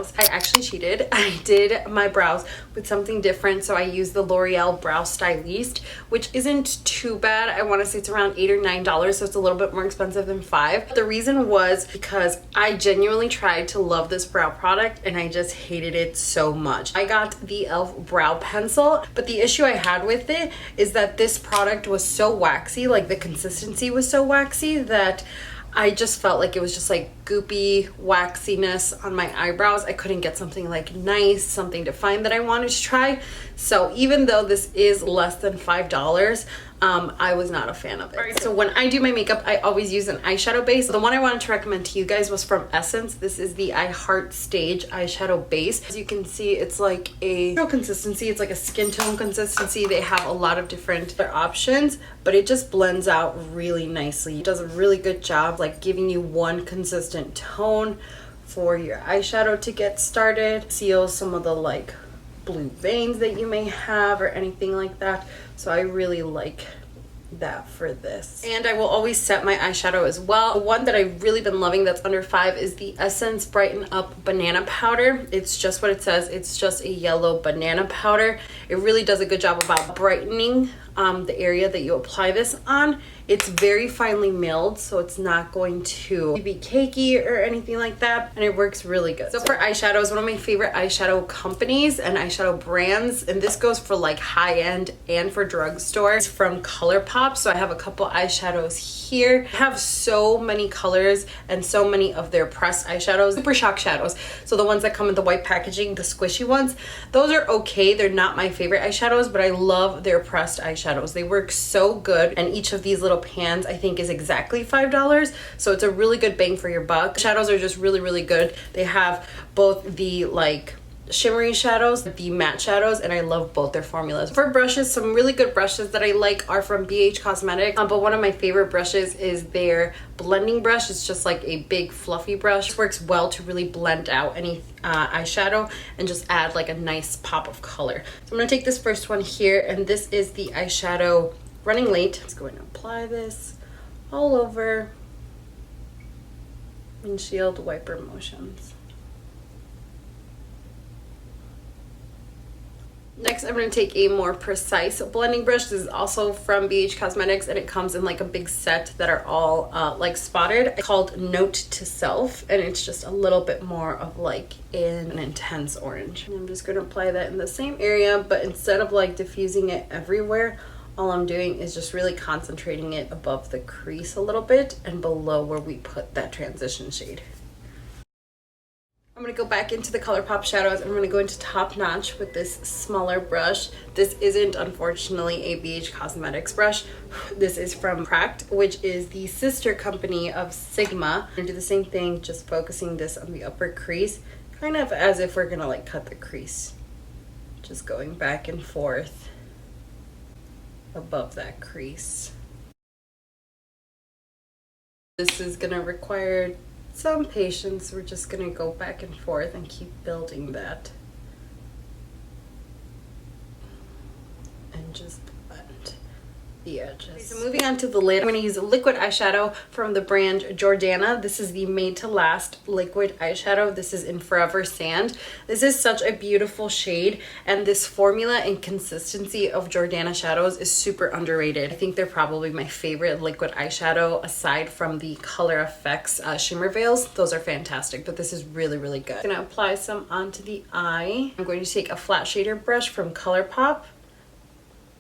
brows. I actually cheated. I did my brows with something different. So I used the L'Oreal Brow Styliste, which isn't too bad. I want to say it's around $8 or $9, so it's a little bit more expensive than $5. The reason was because I genuinely tried to love this brow product and I just hated it so much. I got the e.l.f. brow pencil, but the issue I had with it is that this product was so waxy, like the consistency was so waxy that I just felt like it was just like goopy waxiness on my eyebrows. I couldn't get something like nice, something defined that I wanted to try. So even though this is less than $5, I was not a fan of it. Right. So when I do my makeup, I always use an eyeshadow base. The one I wanted to recommend to you guys was from Essence. This is the I Heart Stage eyeshadow base. As you can see, it's like a consistency. It's like a skin tone consistency. They have a lot of different options, but it just blends out really nicely. It does a really good job like giving you one consistent tone for your eyeshadow to get started. Seals some of the like blue veins that you may have or anything like that. So I really like that for this. And I will always set my eyeshadow as well. The one that I've really been loving that's under $5 is the Essence Brighten Up Banana Powder. It's just what it says. It's just a yellow banana powder. It really does a good job about brightening the area that you apply this on. It's very finely milled, so it's not going to be cakey or anything like that, and it works really good. So for eyeshadows, one of my favorite eyeshadow companies and eyeshadow brands, and this goes for like high-end and for drugstores, from ColourPop. So I have a couple eyeshadows here. I have so many colors and so many of their pressed eyeshadows, Super Shock shadows. So the ones that come in the white packaging, the squishy ones, those are okay. They're not my favorite eyeshadows, but I love their pressed eyeshadows. They work so good, and each of these little pans I think is exactly $5, so it's a really good bang for your buck. Shadows are just really, really good. They have both the like shimmery shadows, the matte shadows, and I love both their formulas. For brushes, some really good brushes that I like are from BH Cosmetics, but one of my favorite brushes is their blending brush. It's just like a big fluffy brush. It works well to really blend out any eyeshadow and just add like a nice pop of color. So I'm going to take this first one here, and this is the eyeshadow Running Late. Let's go ahead and apply this all over. Windshield wiper motions. Next, I'm going to take a more precise blending brush. This is also from BH Cosmetics, and it comes in like a big set that are all like spotted. It's called Note to Self, and it's just a little bit more of like an intense orange. And I'm just going to apply that in the same area, but instead of like diffusing it everywhere, all I'm doing is just really concentrating it above the crease a little bit and below where we put that transition shade. I'm going to go back into the ColourPop shadows. I'm going to go into Top Notch with this smaller brush. This isn't, unfortunately, a BH Cosmetics brush. This is from Cracked, which is the sister company of Sigma. I'm going to do the same thing, just focusing this on the upper crease, kind of as if we're going to like cut the crease. Just going back and forth above that crease. This is going to require some patience. We're just going to go back and forth and keep building that. And just blend the edges. Okay, so moving on to the lid, I'm going to use a liquid eyeshadow from the brand Jordana. This is the Made to Last liquid eyeshadow. This is in Forever Sand. This is such a beautiful shade, and this formula and consistency of Jordana shadows is super underrated. I think they're probably my favorite liquid eyeshadow aside from the Color Effects Shimmer Veils. Those are fantastic, but this is really, really good. I'm going to apply some onto the eye. I'm going to take a flat shader brush from ColourPop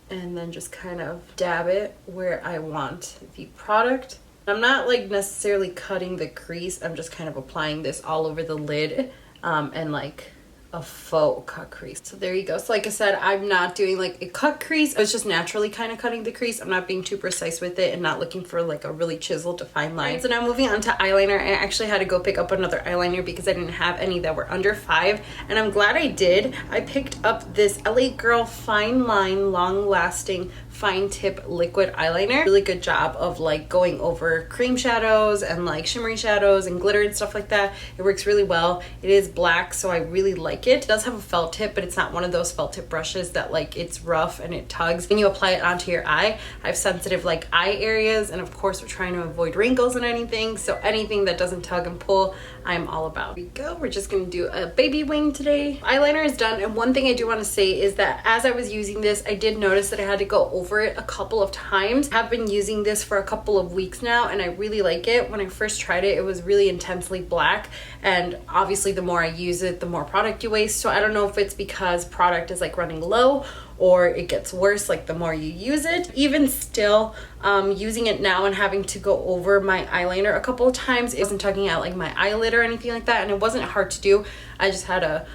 and then just kind of dab it where I want the product. I'm not like necessarily cutting the crease. I'm just kind of applying this all over the lid and like a faux cut crease. So there you go. So like I said, I'm not doing like a cut crease. I was just naturally kind of cutting the crease. I'm not being too precise with it and not looking for like a really chiseled defined line. So now moving on to eyeliner. I actually had to go pick up another eyeliner because I didn't have any that were under $5, and I'm glad I did. I picked up this LA Girl Fine Line Long Lasting fine tip liquid eyeliner. Really good job of like going over cream shadows and like shimmery shadows and glitter and stuff like that. It works really well. It is black, so I really like it. It does have a felt tip, but it's not one of those felt tip brushes that like it's rough and it tugs. When you apply it onto your eye, I have sensitive like eye areas, and of course we're trying to avoid wrinkles and anything, so anything that doesn't tug and pull, I'm all about. Here we go. We're just gonna do a baby wing today. Eyeliner is done, and one thing I do want to say is that as I was using this, I did notice that I had to go over it a couple of times. I've been using this for a couple of weeks now, and I really like it. When I first tried it, it was really intensely black, and obviously the more I use it, the more product you waste. So I don't know if it's because product is like running low or it gets worse like the more you use it. Even still, using it now and having to go over my eyeliner a couple of times, it wasn't tugging out like my eyelid or anything like that, and it wasn't hard to do. I just had to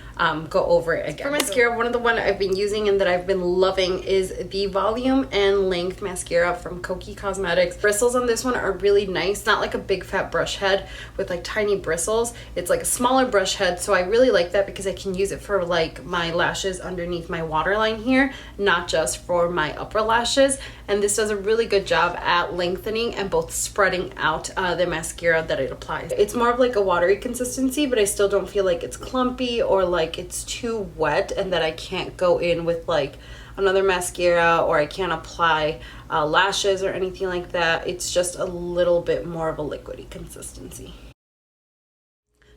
go over it again. For mascara, one of the one I've been using and that I've been loving is the Volume and Length Mascara from Kokie Cosmetics. Bristles on this one are really nice. Not like a big fat brush head with like tiny bristles. It's like a smaller brush head, so I really like that because I can use it for like my lashes underneath my waterline here, not just for my upper lashes. And this does a really good job at lengthening and both spreading out the mascara that it applies. It's more of like a watery consistency, but I still don't feel like it's clumpy or like it's too wet and that I can't go in with like another mascara or I can't apply lashes or anything like that. It's just a little bit more of a liquidy consistency.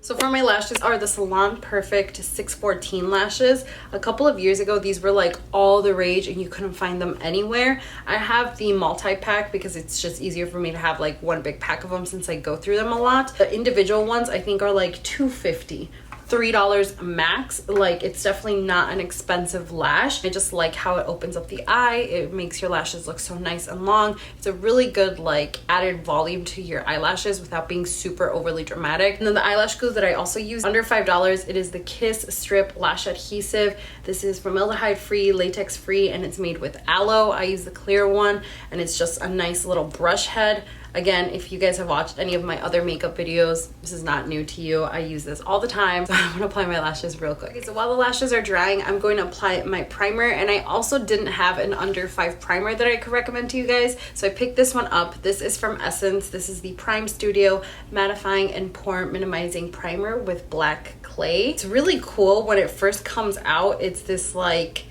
So for my lashes are the Salon Perfect 614 lashes. A couple of years ago, these were like all the rage and you couldn't find them anywhere. I have the multi-pack because it's just easier for me to have like one big pack of them since I go through them a lot. The individual ones I think are like $2.50. $3 max. Like, it's definitely not an expensive lash. I just like how it opens up the eye. It makes your lashes look so nice and long. It's a really good like added volume to your eyelashes without being super overly dramatic. And then the eyelash glue that I also use, under $5, it is the Kiss Strip Lash Adhesive. This is formaldehyde free, latex free, and it's made with aloe. I use the clear one, and it's just a nice little brush head. Again, if you guys have watched any of my other makeup videos, this is not new to you. I use this all the time. So I'm gonna apply my lashes real quick. Okay, so while the lashes are drying, I'm going to apply my primer, and I also didn't have an under 5 primer that I could recommend to you guys. So I picked this one up. This is from Essence. This is the Prime Studio Mattifying and Pore Minimizing Primer with black clay. It's really cool. When it first comes out, it's this like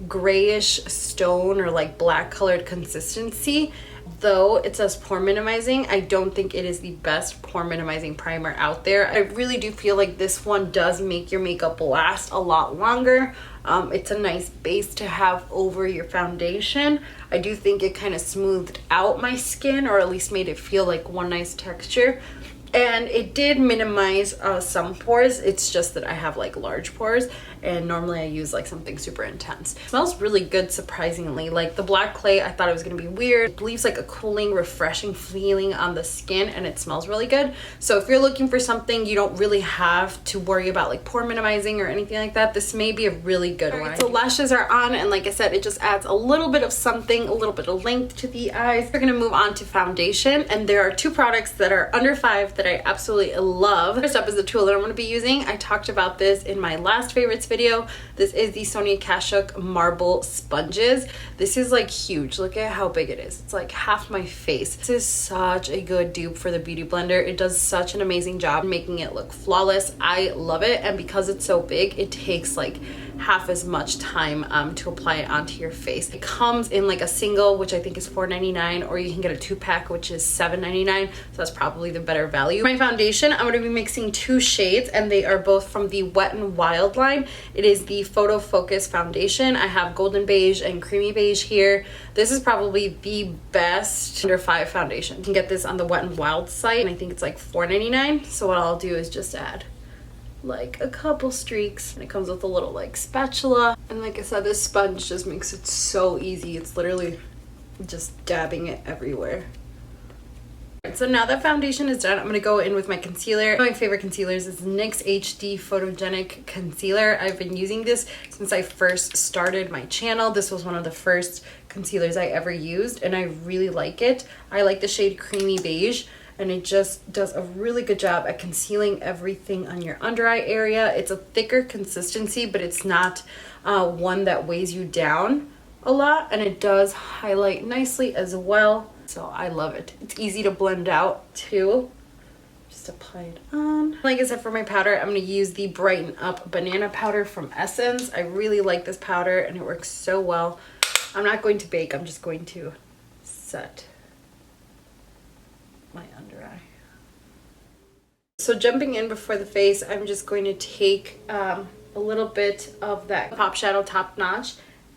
grayish stone or like black colored consistency. Though it says pore minimizing, I don't think it is the best pore minimizing primer out there. I really do feel like this one does make your makeup last a lot longer. It's a nice base to have over your foundation. I do think it kind of smoothed out my skin, or at least made it feel like one nice texture. And it did minimize some pores. It's just that I have like large pores, and normally I use like something super intense. It smells really good, surprisingly. Like the black clay, I thought it was gonna be weird. It leaves like a cooling, refreshing feeling on the skin, and it smells really good. So if you're looking for something you don't really have to worry about like pore minimizing or anything like that, this may be a really good one. So lashes are on, and like I said, it just adds a little bit of something, a little bit of length to the eyes. We're gonna move on to foundation, and there are 2 products that are under $5 that I absolutely love. First up is the tool that I'm going to be using. I talked about this in my last favorites video. This is the Sonia Kashuk Marble Sponges. This is like huge. Look at how big it is. It's like half my face. This is such a good dupe for the Beauty Blender. It does such an amazing job making it look flawless. I love it, and because it's so big, it takes like half as much time to apply it onto your face. It comes in like a single, which I think is $4.99, or you can get a 2-pack, which is $7.99, so that's probably the better value. My foundation, I'm going to be mixing 2 shades, and they are both from the Wet n Wild line. It is the Photo Focus foundation. I have golden beige and creamy beige here. This is probably the best under $5 foundation. You can get this on the Wet n Wild site, and I think it's like $4.99. So what I'll do is just add like a couple streaks, and it comes with a little like spatula, and like I said, this sponge just makes it so easy. It's literally just dabbing it everywhere. So now that foundation is done, I'm going to go in with my concealer. One of my favorite concealers is NYX HD Photogenic Concealer. I've been using this since I first started my channel. This was one of the first concealers I ever used, and I really like it. I like the shade Creamy Beige, and it just does a really good job at concealing everything on your under eye area. It's a thicker consistency, but it's not one that weighs you down a lot, and it does highlight nicely as well. So I love it. It's easy to blend out too. Just apply it on. Like I said, for my powder, I'm going to use the Brighten Up Banana Powder from Essence. I really like this powder and it works so well. I'm not going to bake, I'm just going to set my under eye. So jumping in before the face, I'm just going to take a little bit of that Pop Shadow Top Notch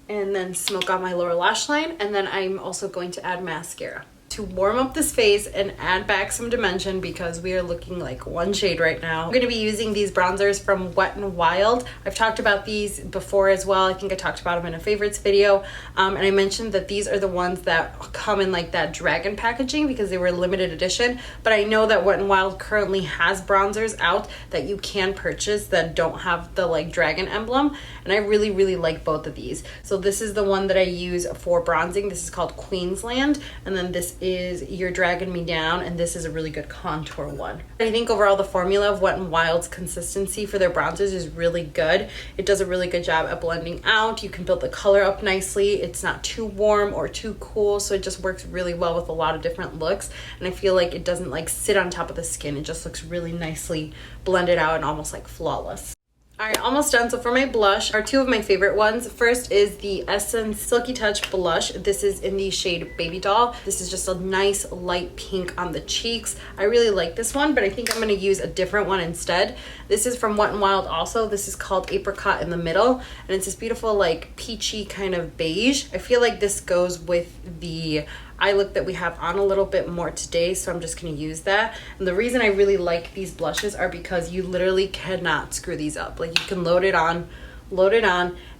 and then smoke on my lower lash line, and then I'm also going to add mascara to warm up this face and add back some dimension because we are looking like one shade right now. I'm going to be using these bronzers from Wet n Wild. I've talked about these before as well. I think I talked about them in a favorites video, and I mentioned that these are the ones that come in like that dragon packaging because they were limited edition, but I know that Wet n Wild currently has bronzers out that you can purchase that don't have the like dragon emblem, and I really like both of these. So this is the one that I use for bronzing. This is called Queensland, and then this is You're Dragging Me Down, and this is a really good contour one. I think overall the formula of Wet n Wild's consistency for their bronzers is really good. It does a really good job at blending out. You can build the color up nicely. It's not too warm or too cool, so it just works really well with a lot of different looks, and I feel like it doesn't like sit on top of the skin. It just looks really nicely blended out and almost like flawless. Alright, almost done. So for my blush are two of my favorite ones. First is the Essence Silky Touch Blush. This is in the shade Baby Doll. This is just a nice light pink on the cheeks. I really like this one, but I think I'm going to use a different one instead. This is from Wet n Wild also. This is called Apricot in the Middle, and it's this beautiful like peachy kind of beige. I feel like this goes with the eye look that we have on a little bit more today, so I'm just going to use that. And the reason I really like these blushes are because you literally cannot screw these up. Like you can load it on,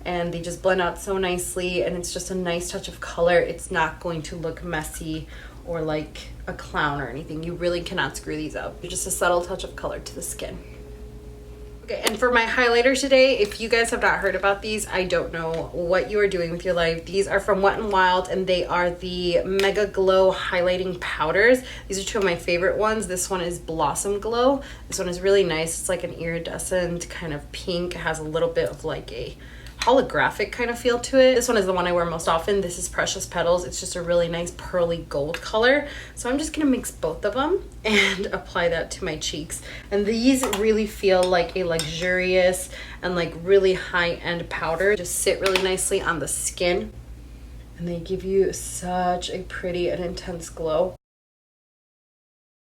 and they just blend out so nicely, and it's just a nice touch of color. It's not going to look messy or like a clown or anything. You really cannot screw these up. Just a subtle touch of color to the skin. Okay, and for my highlighter today, if you guys have not heard about these, I don't know what you are doing with your life. These are from Wet n Wild, and they are the Mega Glow highlighting powders. These are two of my favorite ones. This one is Blossom Glow. This one is really nice. It's like an iridescent kind of pink. It has a little bit of like a holographic kind of feel to it. This one is the one I wear most often. This is Precious Petals. It's just a really nice pearly gold color. So I'm just gonna mix both of them and apply that to my cheeks. And these really feel like a luxurious and like really high-end powder. Just sit really nicely on the skin, and they give you such a pretty and intense glow.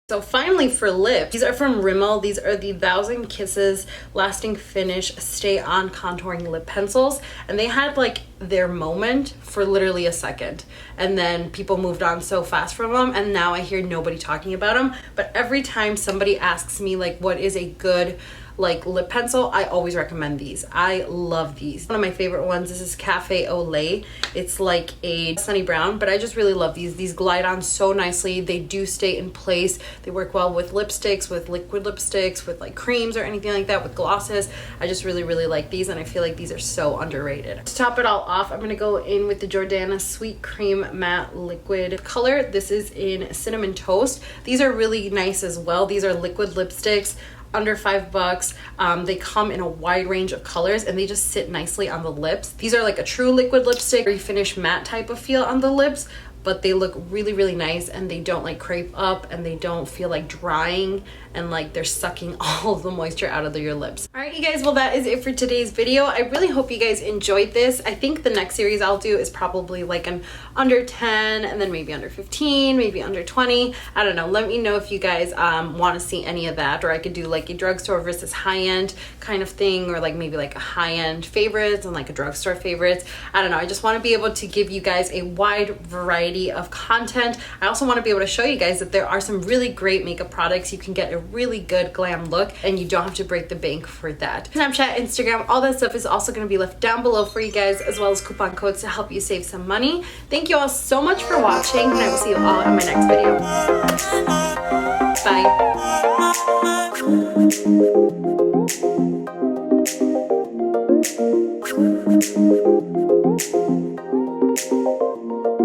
So finally for lips, these are from Rimmel. These are the 1000 Kisses Lasting Finish Stay On Contouring Lip Pencils. And they had like their moment for literally a second. And then people moved on so fast from them. And now I hear nobody talking about them. But every time somebody asks me like what is a good like lip pencil, I always recommend these. I love these. One of my favorite ones, this is Cafe au Lait. It's like a sunny brown, but I just really love these. These glide on so nicely. They do stay in place. They work well with lipsticks, with liquid lipsticks, with like creams or anything like that, with glosses. I just really like these, and I feel like these are so underrated. To top it all off, I'm gonna go in with the Jordana Sweet Cream Matte Liquid color. This is in Cinnamon Toast. These are really nice as well. These are liquid lipsticks, under $5. They come in a wide range of colors, and they just sit nicely on the lips. These are like a true liquid lipstick, refinish matte type of feel on the lips, but they look really nice, and they don't like crepe up, and they don't feel like drying and like they're sucking all of the moisture out of your lips. All right, you guys, well, that is it for today's video. I really hope you guys enjoyed this. I think the next series I'll do is probably like an under 10, and then maybe under 15, maybe under 20. I don't know. Let me know if you guys want to see any of that, or I could do like a drugstore versus high-end kind of thing, or like maybe like a high-end favorites and like a drugstore favorites. I don't know. I just want to be able to give you guys a wide variety of content. I also want to be able to show you guys that there are some really great makeup products. You can get a really good glam look, and you don't have to break the bank for that. Snapchat, Instagram, all that stuff is also going to be left down below for you guys, as well as coupon codes to help you save some money. Thank you all so much for watching, and I will see you all in my next video. Bye.